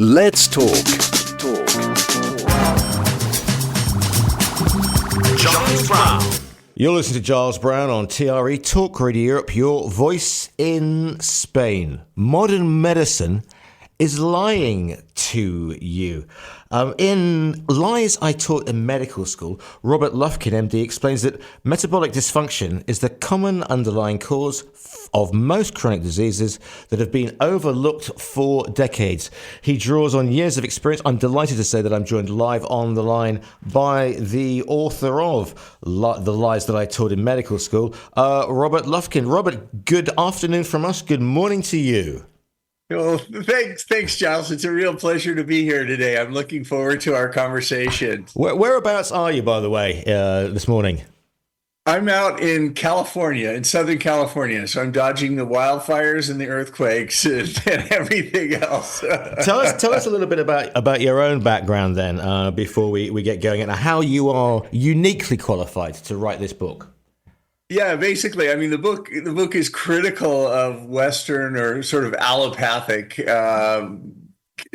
Let's talk. Giles Brown. You're listening to Giles Brown on TRE Talk Radio Europe, your voice in Spain. Modern medicine is lying to you. In Lies I Taught in Medical School, Robert Lufkin, MD, explains that metabolic dysfunction is the common underlying cause of most chronic diseases that have been overlooked for decades. He draws on years of experience. I'm delighted to say that I'm joined live on the line by the author of The Lies That I Taught in Medical School, Robert Lufkin. Robert, good afternoon from us. Good morning to you. Well, thanks, Giles. It's a real pleasure to be here today. I'm looking forward to our conversation. Whereabouts are you, by the way, this morning? I'm out in California, in Southern California, so I'm dodging the wildfires and the earthquakes and everything else. Tell us a little bit about your own background then, before we get going, and how you are uniquely qualified to write this book. Yeah, basically, I mean, the book is critical of Western or sort of allopathic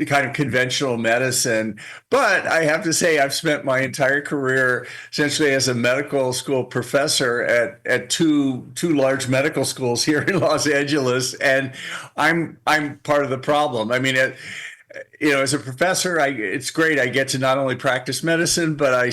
kind of conventional medicine. But I have to say, I've spent my entire career essentially as a medical school professor at two large medical schools here in Los Angeles, and I'm part of the problem. I mean, as a professor, it's great. I get to not only practice medicine, but I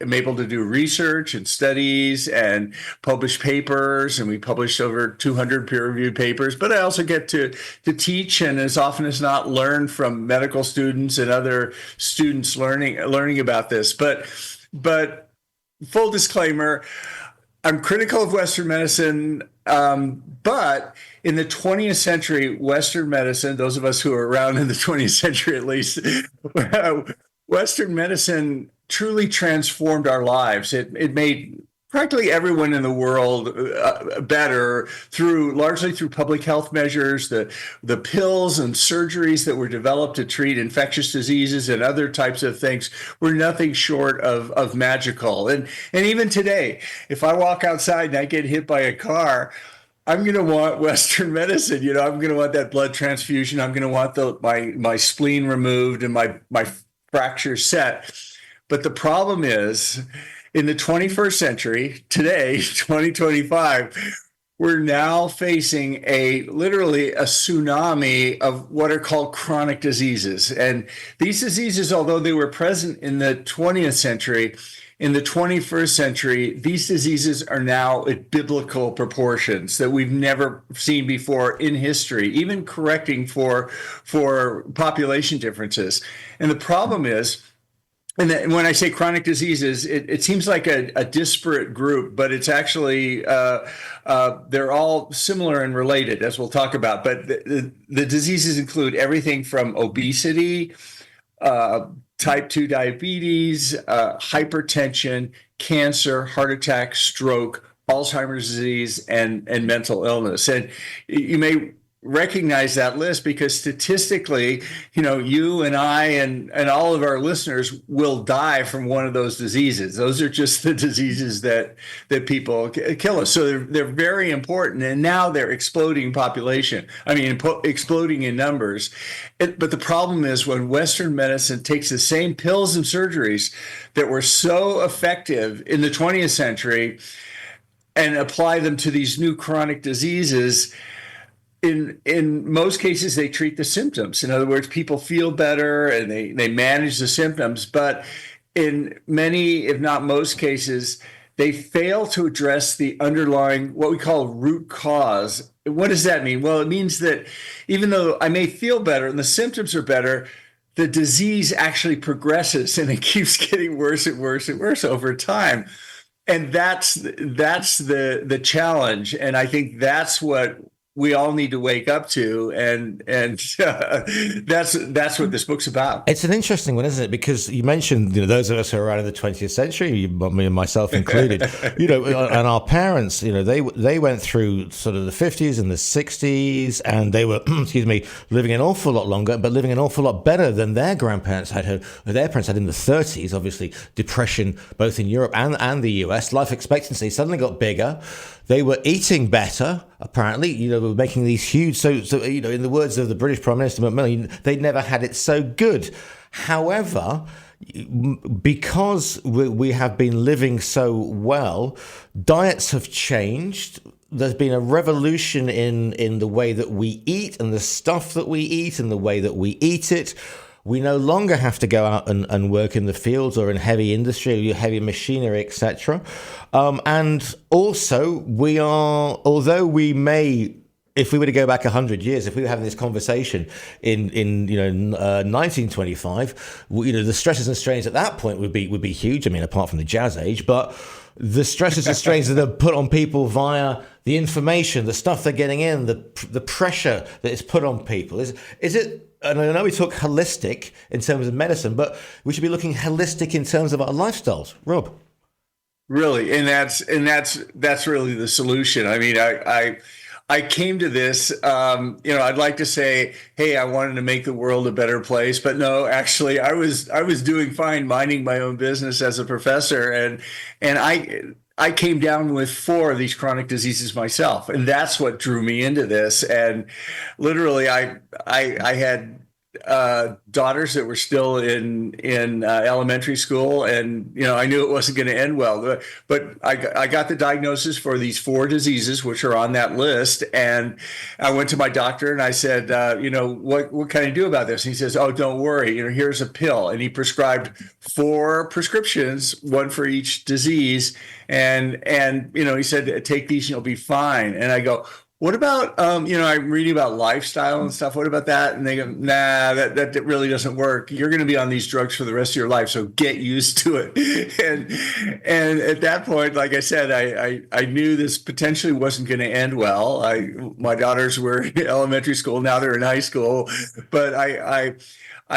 am able to do research and studies and publish papers, and we published over 200 peer-reviewed papers. But I also get to teach, and as often as not, learn from medical students and other students learning about this. But full disclaimer, I'm critical of Western medicine, but in the 20th century, Western medicine, those of us who are around in the 20th century at least, Western medicine truly transformed our lives. It made practically everyone in the world better largely through public health measures. The pills and surgeries that were developed to treat infectious diseases and other types of things were nothing short of magical. And even today, if I walk outside and I get hit by a car, I'm going to want Western medicine. I'm going to want that blood transfusion. I'm going to want my spleen removed and my fracture set. But the problem is, in the 21st century, today, 2025, we're now facing literally a tsunami of what are called chronic diseases. And these diseases, although they were present in the 20th century, in the 21st century, these diseases are now at biblical proportions that we've never seen before in history, even correcting for population differences. And the problem is, and when I say chronic diseases, it seems like a disparate group, but it's actually, they're all similar and related, as we'll talk about. But the diseases include everything from obesity, type 2 diabetes, hypertension, cancer, heart attack, stroke, Alzheimer's disease, and mental illness. And you may recognize that list because statistically, you and I and all of our listeners will die from one of those diseases. Those are just the diseases that people kill us. So they're very important, and now they're exploding population. I mean, exploding in numbers. But the problem is when Western medicine takes the same pills and surgeries that were so effective in the 20th century and apply them to these new chronic diseases. In most cases, they treat the symptoms. In other words, people feel better and they manage the symptoms. But in many, if not most cases, they fail to address the underlying, what we call root cause. What does that mean? Well, it means that even though I may feel better and the symptoms are better, the disease actually progresses and it keeps getting worse and worse and worse over time. And that's the challenge. And I think that's what we all need to wake up to, and that's what this book's about. It's an interesting one, isn't it? Because you mentioned, those of us who are around in the 20th century, me and myself included, and our parents, they went through sort of the 50s and the 60s, and they were, living an awful lot longer, but living an awful lot better than their grandparents had. Their parents had in the 30s, obviously, depression, both in Europe and the US. Life expectancy suddenly got bigger. They were eating better. apparently, were making these huge. So in the words of the British Prime Minister Macmillan, they'd never had it so good. However, because we have been living so well, diets have changed. There's been a revolution in the way that we eat and the stuff that we eat and the way that we eat it. We no longer have to go out and work in the fields or in heavy industry, heavy machinery, etc. And also, although we may, if we were to go back 100 years, if we were having this conversation in 1925, the stresses and strains at that point would be huge. I mean, apart from the jazz age, but the stresses and strains that are put on people via the information, the stuff they're getting in, the pressure that is put on people. Is it? And I know we talk holistic in terms of medicine, but we should be looking holistic in terms of our lifestyles. Rob, really, and that's really the solution. I mean, I came to this. I'd like to say, hey, I wanted to make the world a better place, but no, actually, I was doing fine minding my own business as a professor, and I came down with 4 of these chronic diseases myself, and that's what drew me into this. And literally, I had daughters that were still in elementary school, and I knew it wasn't going to end well. But I got the diagnosis for these 4 diseases, which are on that list, and I went to my doctor and I said, what can I do about this? And he says, oh, don't worry, here's a pill, and he prescribed 4 prescriptions, 1 for each disease, and he said, take these and you'll be fine. And I go, what about, I'm reading about lifestyle and stuff. What about that? And they go, nah, that really doesn't work. You're going to be on these drugs for the rest of your life, so get used to it. And at that point, like I said, I knew this potentially wasn't going to end well. My daughters were in elementary school. Now they're in high school. But I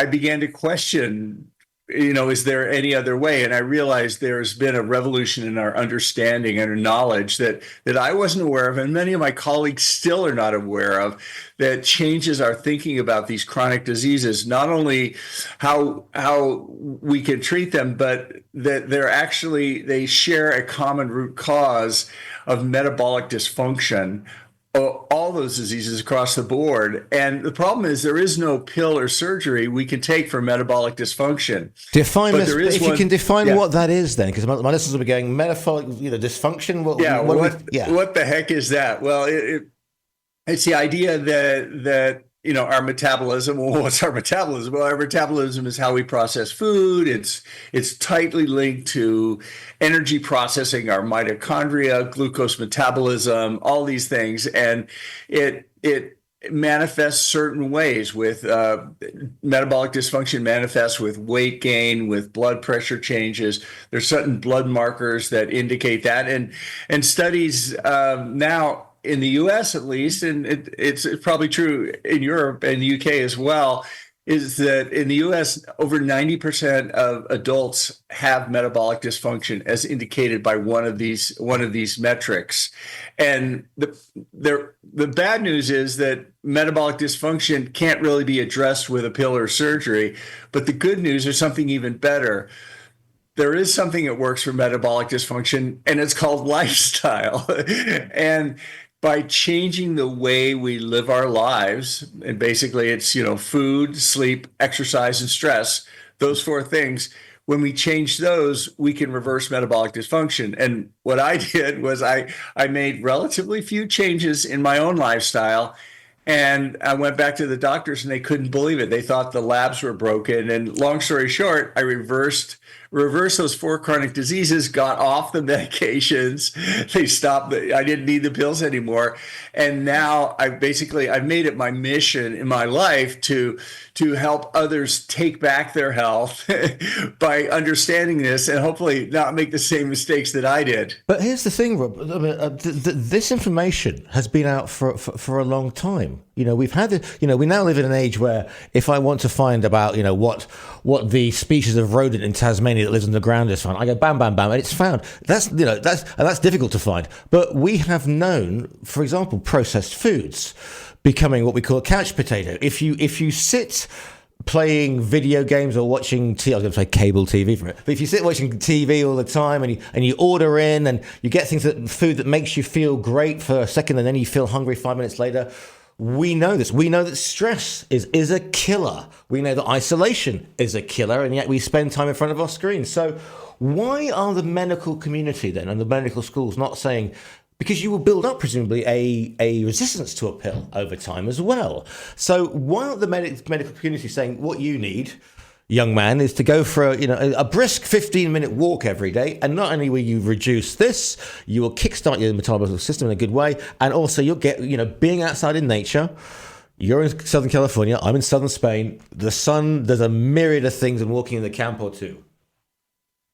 began to question, is there any other way? And I realized there's been a revolution in our understanding and our knowledge that I wasn't aware of, and many of my colleagues still are not aware of, that changes our thinking about these chronic diseases, not only how we can treat them, but that they share a common root cause of metabolic dysfunction, all those diseases across the board. And the problem is there is no pill or surgery we can take for metabolic dysfunction. Define this, if you can define what that is, then, because my listeners will be going, metabolic dysfunction? What the heck is that? Well, it's the idea that our metabolism. Well, what's our metabolism? Well, our metabolism is how we process food. It's tightly linked to energy processing, our mitochondria, glucose metabolism, all these things, and it manifests certain ways. With metabolic dysfunction manifests with weight gain, with blood pressure changes. There's certain blood markers that indicate that, and studies now, in the U.S. at least, and it's probably true in Europe and the UK as well, is that in the U.S. over 90% of adults have metabolic dysfunction, as indicated by one of these metrics. And the bad news is that metabolic dysfunction can't really be addressed with a pill or surgery. But the good news is something even better. There is something that works for metabolic dysfunction, and it's called lifestyle. And by changing the way we live our lives, and basically it's, food, sleep, exercise, and stress, those 4 things, when we change those, we can reverse metabolic dysfunction. And what I did was I made relatively few changes in my own lifestyle, and I went back to the doctors and they couldn't believe it. They thought the labs were broken. And long story short, I reversed those 4 chronic diseases, got off the medications. They stopped. I didn't need the pills anymore. And now I've made it my mission in my life to help others take back their health by understanding this and hopefully not make the same mistakes that I did. But here's the thing, Rob. I mean, this information has been out for a long time. We've had it. We now live in an age where if I want to find about, what the species of rodent in Tasmania that lives on the ground is found, I go bam, bam, bam, and it's found. That's difficult to find. But we have known, for example, processed foods becoming what we call a couch potato. If you sit playing video games or watching TV. I was going to say cable TV for it, but if you sit watching TV all the time and you order in and you get food that makes you feel great for a second and then you feel hungry 5 minutes later, we know this. We know that stress is a killer. We know that isolation is a killer, and yet we spend time in front of our screens. So why are the medical community then and the medical schools not saying, because you will build up presumably a resistance to a pill over time as well. So why aren't the medical community saying what you need, young man, is to go for a brisk 15-minute walk every day, and not only will you reduce this, you will kickstart your metabolic system in a good way, and also you'll get being outside in nature. You're in Southern California, I'm in Southern Spain. The sun, there's a myriad of things, and walking in the camp or two.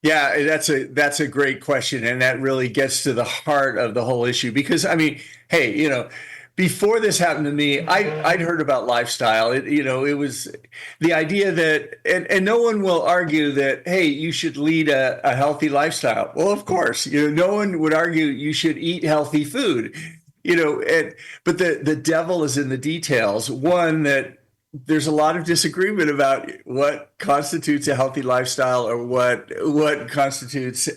Yeah, that's a great question, and that really gets to the heart of the whole issue. Because I mean, hey, before this happened to me, I'd heard about lifestyle. It was the idea that, and no one will argue that, hey, you should lead a healthy lifestyle. Well, of course, no one would argue you should eat healthy food, but the devil is in the details. One, that there's a lot of disagreement about what constitutes a healthy lifestyle or what constitutes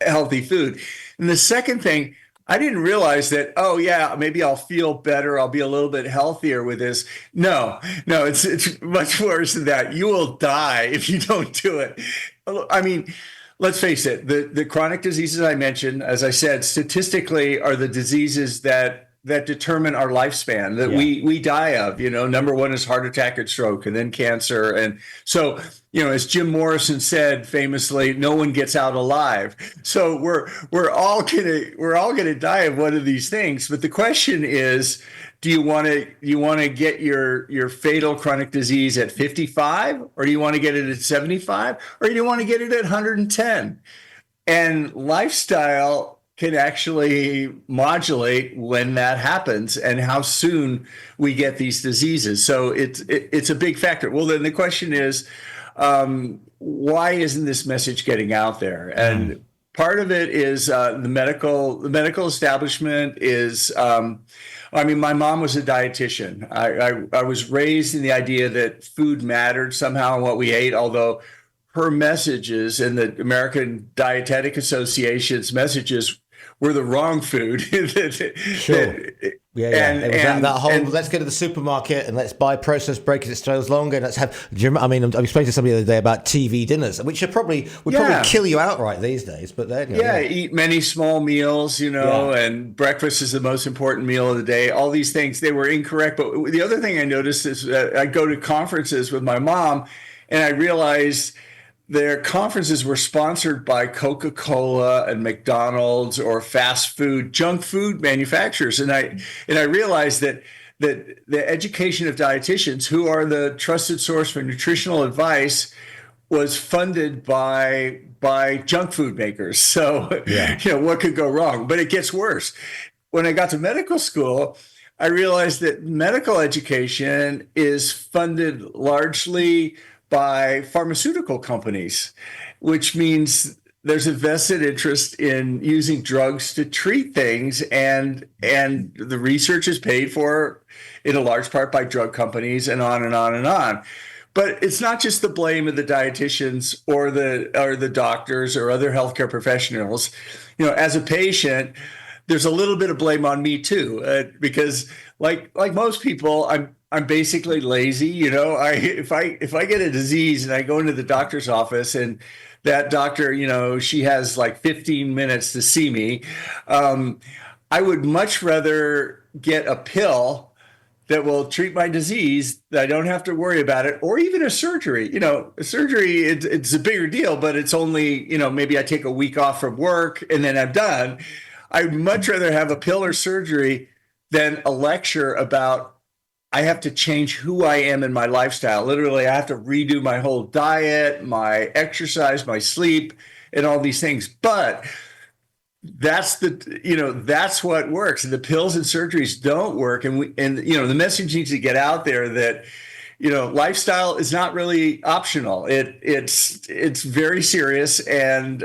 healthy food. And the second thing, I didn't realize that, oh yeah, maybe I'll feel better, I'll be a little bit healthier with this. No, it's much worse than that. You will die if you don't do it. I mean, let's face it, the chronic diseases I mentioned, as I said, statistically are the diseases that determine our lifespan, that we die of. Number one is heart attack and stroke, and then cancer. And so, as Jim Morrison said famously, no one gets out alive. So we're all gonna die of one of these things. But the question is, do you want to get your fatal chronic disease at 55, or do you want to get it at 75, or do you want to get it at 110? And lifestyle can actually modulate when that happens and how soon we get these diseases. So it's a big factor. Well, then the question is, why isn't this message getting out there? And part of it is the medical establishment is. My mom was a dietitian. I was raised in the idea that food mattered somehow in what we ate, although her messages and the American Dietetic Association's messages were the wrong food. Sure. Yeah. It was that whole, let's go to the supermarket and let's buy processed bread because it stays longer. And let's have, I'm speaking to somebody the other day about TV dinners, which would probably kill you outright these days. But then, eat many small meals, and breakfast is the most important meal of the day. All these things, they were incorrect. But the other thing I noticed is I go to conferences with my mom, and I realized their conferences were sponsored by Coca-Cola and McDonald's or fast food, junk food manufacturers. And I realized that the education of dietitians, who are the trusted source for nutritional advice, was funded by junk food makers. So, what could go wrong? But it gets worse. When I got to medical school, I realized that medical education is funded largely by pharmaceutical companies, which means there's a vested interest in using drugs to treat things, and the research is paid for in a large part by drug companies, and on and on and on. But it's not just the blame of the dietitians or the doctors or other healthcare professionals. As a patient, there's a little bit of blame on me too, because like most people, I'm basically lazy. If I get a disease and I go into the doctor's office and that doctor, she has like 15 minutes to see me, I would much rather get a pill that will treat my disease, that I don't have to worry about it, or even a surgery. A surgery, it's a bigger deal, but it's only, maybe I take a week off from work and then I'm done. I'd much rather have a pill or surgery than a lecture about I have to change who I am in my lifestyle. Literally, I have to redo my whole diet, my exercise, my sleep, and all these things. But that's what works. And the pills and surgeries don't work. And the message needs to get out there that, lifestyle is not really optional. It's very serious, and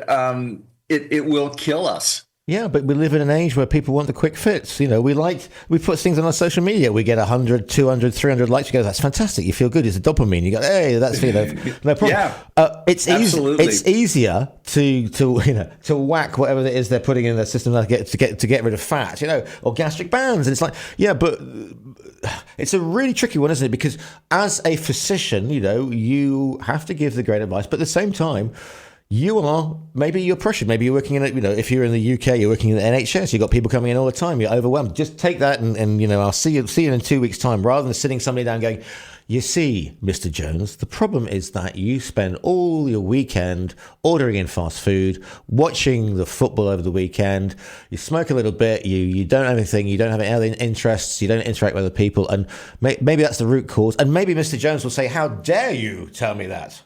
it will kill us. Yeah, but we live in an age where people want the quick fix. We put things on our social media. We get 100, 200, 300 likes. You go, that's fantastic. You feel good. It's a dopamine. You go, hey, that's no problem. Yeah, It's absolutely. It's easier to whack whatever it is they're putting in their system to get rid of fat, or gastric bands. And it's like, yeah, but it's a really tricky one, isn't it? Because as a physician, you have to give the great advice, but at the same time, maybe you're pressured. Maybe you're working in if you're in the UK, you're working in the NHS. You've got people coming in all the time. You're overwhelmed. Just take that and I'll see you in 2 weeks' time, rather than sitting somebody down going, you see, Mr. Jones, the problem is that you spend all your weekend ordering in fast food, watching the football over the weekend. You smoke a little bit. You don't have anything. You don't have any other interests. You don't interact with other people. And maybe that's the root cause. And maybe Mr. Jones will say, how dare you tell me that?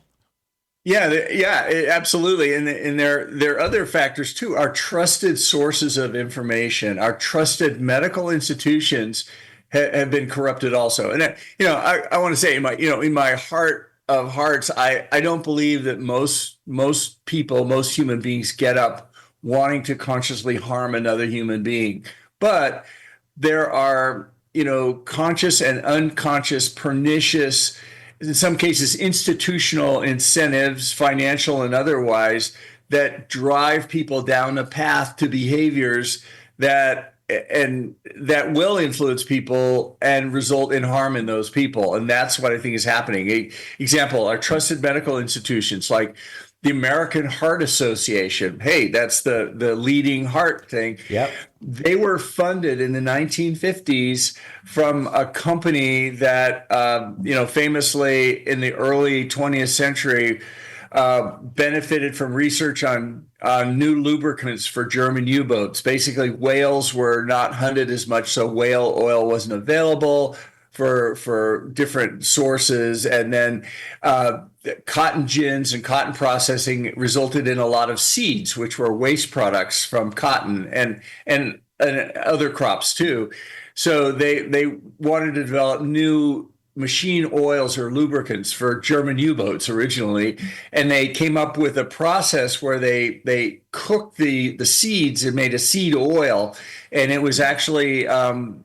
Yeah, absolutely. And there are other factors too. Our trusted sources of information, our trusted medical institutions have been corrupted also. And I want to say in my heart of hearts, I don't believe that most people, most human beings get up wanting to consciously harm another human being. But there are, conscious and unconscious, pernicious, in some cases, institutional incentives, financial and otherwise, that drive people down a path to behaviors that will influence people and result in harm in those people. And that's what I think is happening. Example, our trusted medical institutions like the American Heart Association. Hey, that's the leading heart thing. Yep. They were funded in the 1950s from a company that, famously in the early 20th century, benefited from research on new lubricants for German U-boats. Basically, whales were not hunted as much, so whale oil wasn't available for different sources. And then cotton gins and cotton processing resulted in a lot of seeds, which were waste products from cotton and other crops too. So they wanted to develop new machine oils or lubricants for German U-boats originally, and they came up with a process where they cooked the seeds and made a seed oil, and it was actually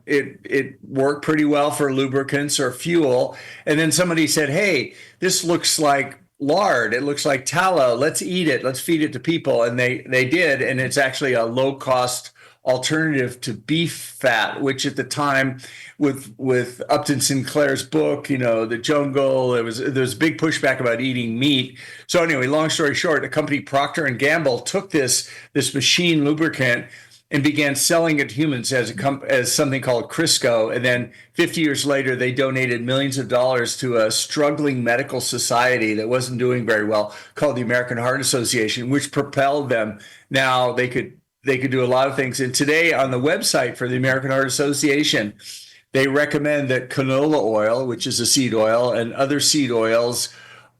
it worked pretty well for lubricants or fuel. And then somebody said, "Hey, this looks like lard. It looks like tallow. Let's eat it. Let's feed it to people." And they did, and it's actually a low cost alternative to beef fat, which at the time with Upton Sinclair's book, The Jungle, there was big pushback about eating meat. So anyway, long story short, the company Procter and Gamble took this machine lubricant and began selling it to humans as something called Crisco. And then 50 years later, they donated millions of dollars to a struggling medical society that wasn't doing very well called the American Heart Association, which propelled them. Now they could do a lot of things. And today on the website for the American Heart Association, they recommend that canola oil, which is a seed oil, and other seed oils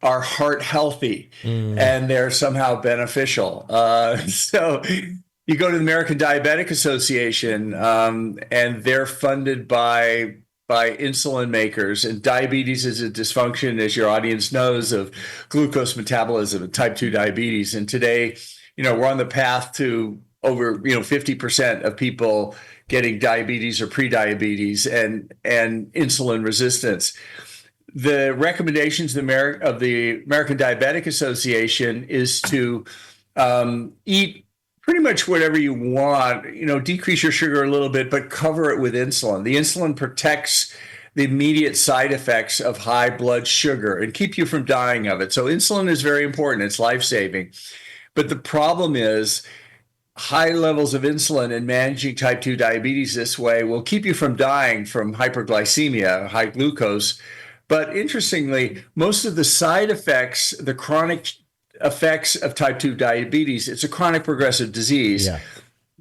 are heart healthy and they're somehow beneficial. So you go to the American Diabetic Association, and they're funded by insulin makers. And diabetes is a dysfunction, as your audience knows, of glucose metabolism and type 2 diabetes. And today, we're on the path to over 50% of people getting diabetes or prediabetes and insulin resistance. The recommendations of the American Diabetic Association is to eat pretty much whatever you want, decrease your sugar a little bit, but cover it with insulin. The insulin protects the immediate side effects of high blood sugar and keep you from dying of it. So insulin is very important. It's life-saving. But the problem is high levels of insulin and managing type 2 diabetes this way will keep you from dying from hyperglycemia, high glucose. But interestingly, most of the side effects, the chronic effects of type 2 diabetes, it's a chronic progressive disease. Yeah.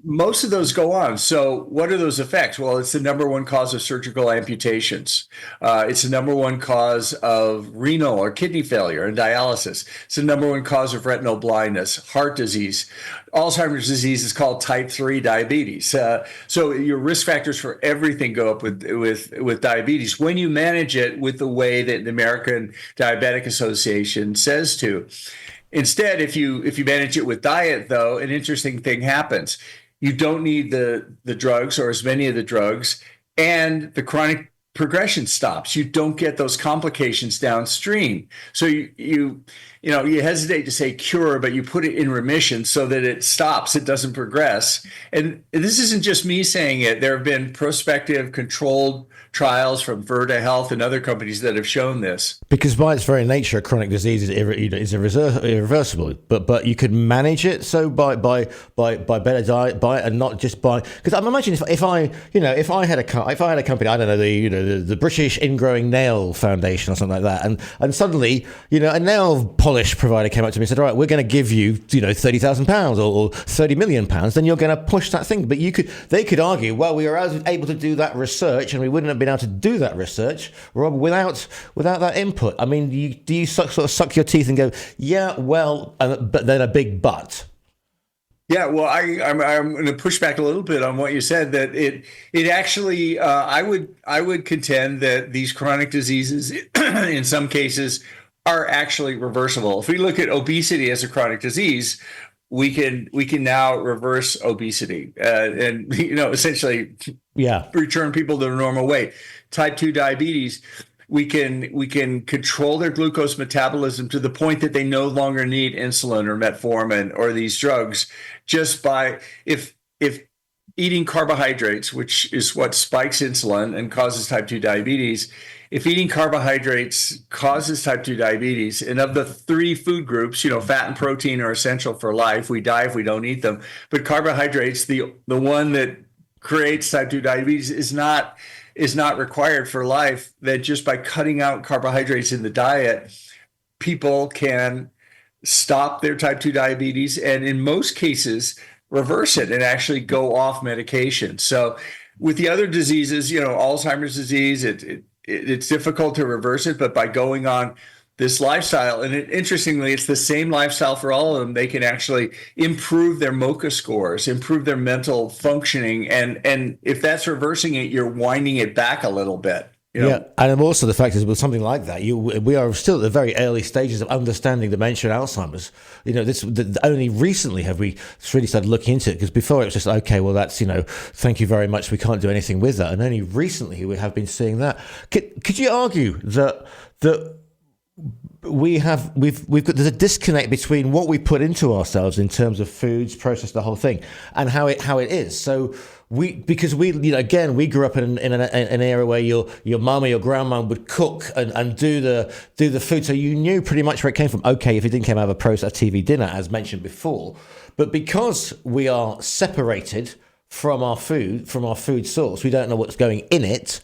Most of those go on. So what are those effects? Well, it's the number one cause of surgical amputations. It's the number one cause of renal or kidney failure and dialysis. It's the number one cause of retinal blindness, heart disease. Alzheimer's disease is called type 3 diabetes. So your risk factors for everything go up with diabetes when you manage it with the way that the American Diabetic Association says to. Instead, if you manage it with diet, though, an interesting thing happens. you don't need the drugs or as many of the drugs, and the chronic progression stops. You don't get those complications downstream. So you hesitate to say cure, but you put it in remission so that it stops, it doesn't progress. And this isn't just me saying it. There have been prospective controlled trials from Virta Health and other companies that have shown this. Because by its very nature, chronic disease is irreversible. But you could manage it so by better diet, and not just by, because I'm imagining if I had a company, I don't know, the British Ingrowing Nail Foundation or something like that, and suddenly a nail polish provider came up to me and said, all right, we're going to give you £30,000 or £30 million, then you're going to push that thing. But they could argue, well, we were able to do that research, and we wouldn't have been able to do that research, Rob, without that input. I mean, do you sort of suck your teeth and go, yeah, well, but then a big but? Yeah, well, I'm going to push back a little bit on what you said. That it actually, I would contend that these chronic diseases, in some cases, are actually reversible. If we look at obesity as a chronic disease, we can now reverse obesity and essentially return people to their normal weight. Type 2 diabetes, we can control their glucose metabolism to the point that they no longer need insulin or metformin or these drugs, just by if eating carbohydrates, which is what spikes insulin and causes type 2 diabetes. If eating carbohydrates causes type 2 diabetes, and of the three food groups, fat and protein are essential for life. We die if we don't eat them. But carbohydrates, the one that creates type 2 diabetes, is not required for life. That just by cutting out carbohydrates in the diet, people can stop their type 2 diabetes, and in most cases reverse it and actually go off medication. So with the other diseases, Alzheimer's disease, it's difficult to reverse it, but by going on this lifestyle, and interestingly, it's the same lifestyle for all of them, they can actually improve their MoCA scores, improve their mental functioning, and if that's reversing it, you're winding it back a little bit. Yeah, and also the fact is, with something like that, we are still at the very early stages of understanding dementia and Alzheimer's. Only recently have we really started looking into it, because before it was just, okay, well, that's, thank you very much, we can't do anything with that. And only recently we have been seeing that. Could you argue that we've got, there's a disconnect between what we put into ourselves in terms of foods, process, the whole thing, and how it is. So because we grew up in an era where your mum or your grandma would cook and do the food, so you knew pretty much where it came from. Okay, if it didn't come out of a processed TV dinner, as mentioned before, but because we are separated from our food source, we don't know what's going in it.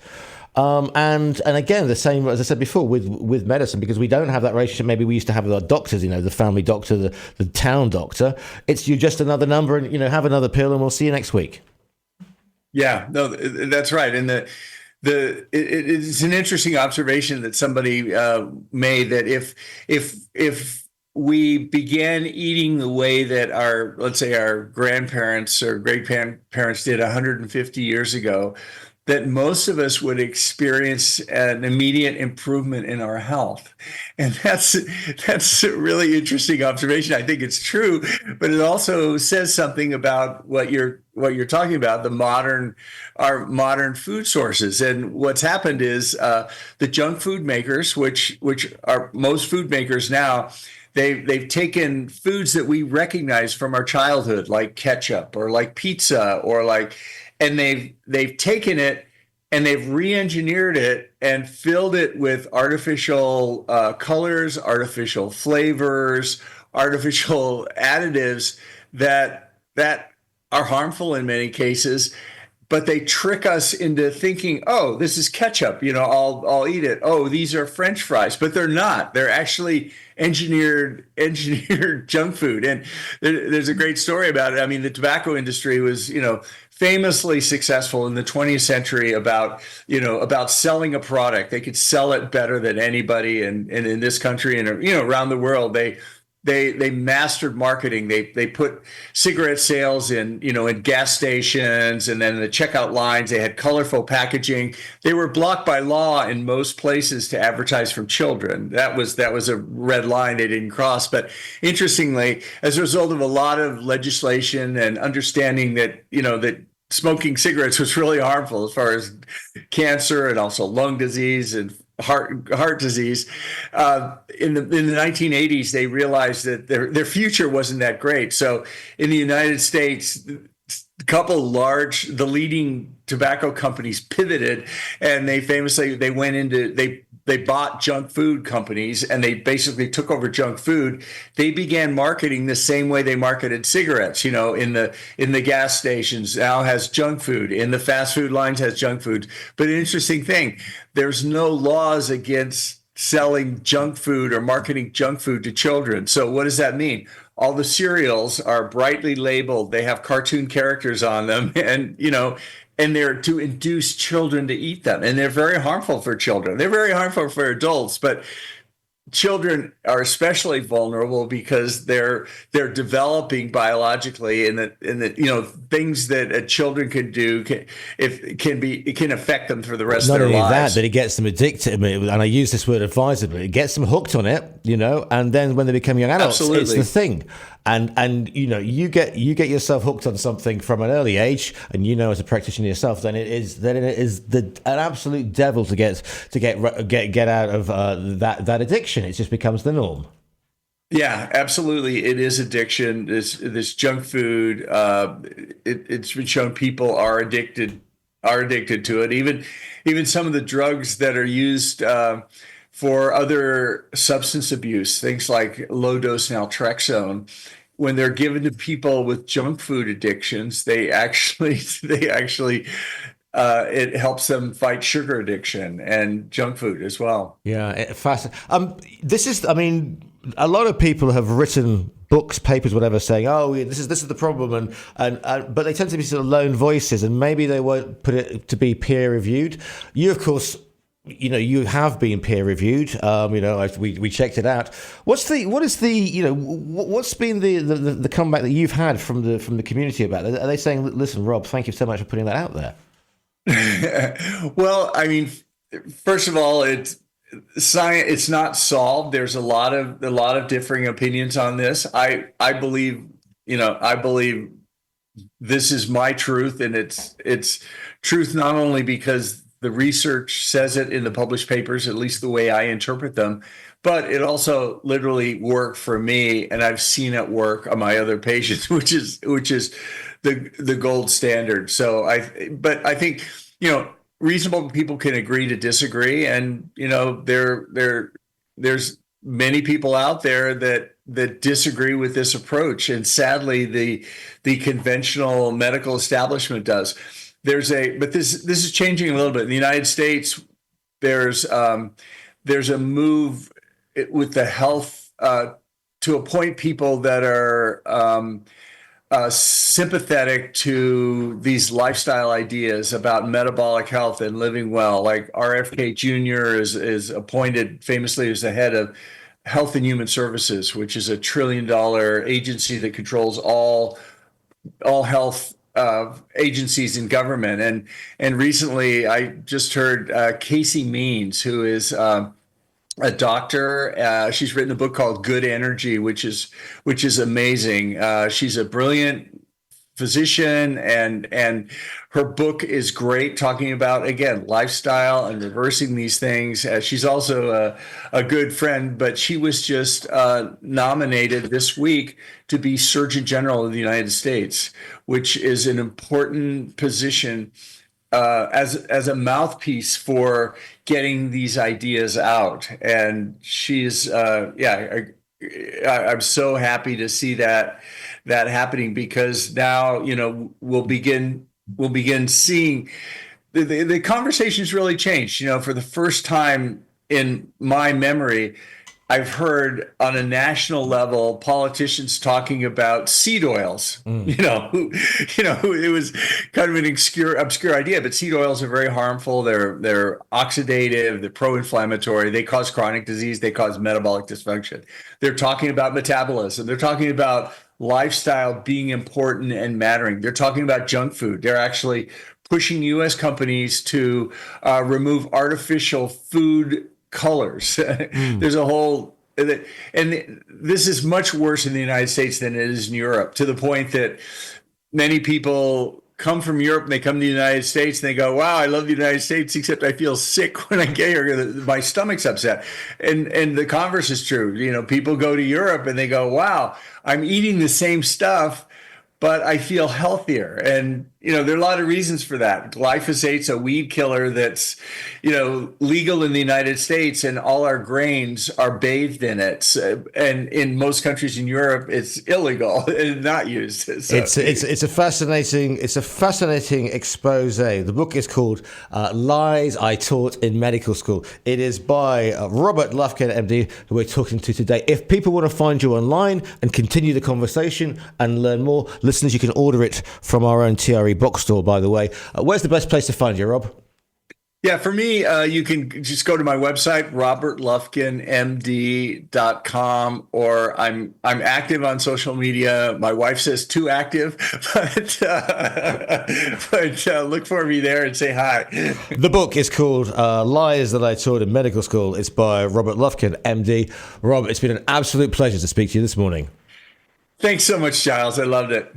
And again, the same as I said before with medicine, because we don't have that relationship maybe we used to have with our doctors, the family doctor, the town doctor. It's you're just another number, and have another pill, and we'll see you next week. Yeah, no, that's right. And it's an interesting observation that somebody made, that if we began eating the way that let's say our grandparents or great parents did 150 years ago, that most of us would experience an immediate improvement in our health. And that's a really interesting observation. I think it's true, but it also says something about what you're talking about, our modern food sources. And what's happened is the junk food makers, which are most food makers now, they've taken foods that we recognize from our childhood, like ketchup or like pizza and they've taken it and they've re-engineered it and filled it with artificial colors, artificial flavors, artificial additives that are harmful in many cases. But they trick us into thinking, oh, this is ketchup, I'll eat it. Oh, these are French fries, but they're not. They're actually engineered junk food. And there's a great story about it. I mean, the tobacco industry was, famously successful in the 20th century about selling a product. They could sell it better than anybody. And in this country and, around the world, they mastered marketing. They put cigarette sales in, in gas stations, and then the checkout lines. They had colorful packaging. They were blocked by law in most places to advertise from children. That was a red line they didn't cross. But interestingly, as a result of a lot of legislation and understanding that, that smoking cigarettes was really harmful as far as cancer and also lung disease and heart disease. In the 1980s, they realized that their future wasn't that great. So in the United States, the leading tobacco companies pivoted, and they went into they bought junk food companies, and they basically took over junk food. They began marketing the same way they marketed cigarettes. In the gas stations now has junk food, in the fast food lines has junk food. But an interesting thing, there's no laws against selling junk food or marketing junk food to children. So what does that mean? All the cereals are brightly labeled. They have cartoon characters on them, and they're to induce children to eat them. And they're very harmful for children. They're very harmful for adults, but children are especially vulnerable because they're developing biologically, and that things that children can do it can affect them for the rest of their lives. Not only that it gets them addicted, and I use this word advisedly, it gets them hooked on it, and then when they become young adults, Absolutely. It's the thing. And you get yourself hooked on something from an early age, and as a practitioner yourself, then it is an absolute devil to get out of that addiction. It just becomes the norm. Yeah, absolutely. It is addiction. This junk food. It's been shown people are addicted to it. Even some of the drugs that are used for other substance abuse, things like low dose naltrexone, when they're given to people with junk food addictions, they actually it helps them fight sugar addiction and junk food as well. Yeah, fascinating. A lot of people have written books, papers, whatever, saying, "Oh, this is the problem," but they tend to be sort of lone voices, and maybe they won't put it to be peer reviewed. You, of course, you have been peer reviewed. We checked it out. What's been the comeback that you've had from the community about it? Are they saying, "Listen, Rob, thank you so much for putting that out there"? Well, first of all, it's not solved. There's a lot of differing opinions on this. I believe this is my truth, and it's truth not only because the research says it in the published papers, at least the way I interpret them, but it also literally worked for me, and I've seen it work on my other patients, which is the gold standard. So I think reasonable people can agree to disagree, and there's many people out there that disagree with this approach, and sadly the conventional medical establishment does. But this is changing a little bit in the United States. There's a move with the health to appoint people that are sympathetic to these lifestyle ideas about metabolic health and living well. Like RFK Jr. is appointed famously as the head of Health and Human Services, which is a $1 trillion agency that controls all health agencies in government. And recently I just heard Casey Means, who is a doctor. She's written a book called Good Energy, which is amazing. She's a brilliant physician, and her book is great, talking about, again, lifestyle and reversing these things. She's also a good friend, but she was just nominated this week to be Surgeon General of the United States, which is an important position as a mouthpiece for getting these ideas out. And she's I'm so happy to see that happening, because now we'll begin seeing the conversation's really changed. For the first time in my memory, I've heard on a national level politicians talking about seed oils. It was kind of an obscure idea, but seed oils are very harmful. They're oxidative, they're pro-inflammatory, they cause chronic disease, they cause metabolic dysfunction. They're talking about metabolism. They're talking about lifestyle being important and mattering. They're talking about junk food. They're actually pushing U.S. companies to remove artificial food colors. There's a whole, and this is much worse in the United States than it is in Europe, to the point that many people come from Europe and they come to the United States and they go, wow, I love the United States, except I feel sick when I get here. My stomach's upset. And the converse is true. People go to Europe and they go, wow, I'm eating the same stuff, but I feel healthier. And, there are a lot of reasons for that. Glyphosate's a weed killer that's, legal in the United States, and all our grains are bathed in it. And in most countries in Europe, it's illegal and not used. So, it's a fascinating expose. The book is called Lies I Taught in Medical School. It is by Robert Lufkin, MD, who we're talking to today. If people want to find you online and continue the conversation and learn more, listeners, you can order it from our own TRE bookstore, by the way. Where's the best place to find you, Rob? Yeah, for me, you can just go to my website, robertlufkinmd.com, or I'm active on social media. My wife says too active, but look for me there and say hi. The book is called Lies That I Taught in Medical School. It's by Robert Lufkin, MD. Rob, it's been an absolute pleasure to speak to you this morning. Thanks so much, Giles. I loved it.